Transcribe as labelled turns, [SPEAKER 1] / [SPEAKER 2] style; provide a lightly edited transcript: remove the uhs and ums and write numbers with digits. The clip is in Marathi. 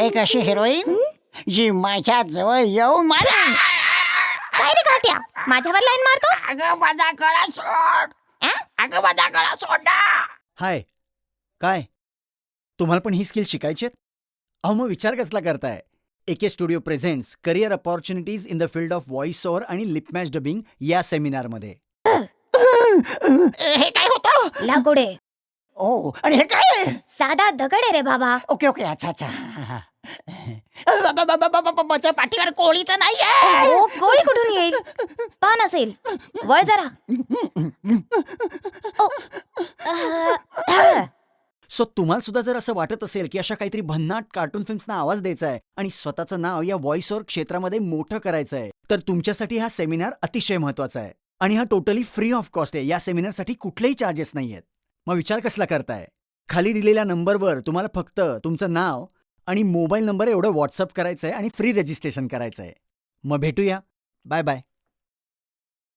[SPEAKER 1] एक अशी हिरोईन जी माझ्या जवळ येऊन मला
[SPEAKER 2] काय रे घाट्या, माझ्यावर लाईन मारतोस?
[SPEAKER 1] अगं माझा गळा सोड, अगं माझा गळा सोड ना.
[SPEAKER 3] हाय, काय तुम्हाला पण ही स्किल शिकायची आहेत? अहो मग विचार कसला करताय? एके studio presents career opportunities in the field of voice over आणि लिप मॅच डबिंग या सेमिनारमध्ये.
[SPEAKER 1] हे काय होतं?
[SPEAKER 2] लाकुडे.
[SPEAKER 1] ओ, आणि हे काय आहे?
[SPEAKER 2] साधा दगड आहे रे बाबा.
[SPEAKER 1] ओके ओके, अच्छा अच्छा. माझ्या पाठीवर कोळी तर नाहीये.
[SPEAKER 2] ओ, गोळी कुठून येईल? पान असेल. वळ जरा. ओ,
[SPEAKER 3] सो तुम्हाला सुद्धा जर असं वाटत असेल की अशा काहीतरी भन्नाट कार्टून फिल्म्सना आवाज द्यायचा आहे आणि स्वतःचं नाव या व्हॉइस ओव्हर क्षेत्रामध्ये मोठं करायचं आहे, तर तुमच्यासाठी हा सेमिनार अतिशय महत्त्वाचा आहे. आणि हा टोटली फ्री ऑफ कॉस्ट आहे. या सेमिनारसाठी कुठलेही चार्जेस नाही आहेत. मग विचार कसला करताय? खाली दिलेल्या नंबरवर तुम्हाला फक्त तुमचं नाव आणि मोबाईल नंबर एवढं व्हॉट्सअप करायचं आहे आणि फ्री रजिस्ट्रेशन करायचं आहे. मग भेटूया. Bye bye.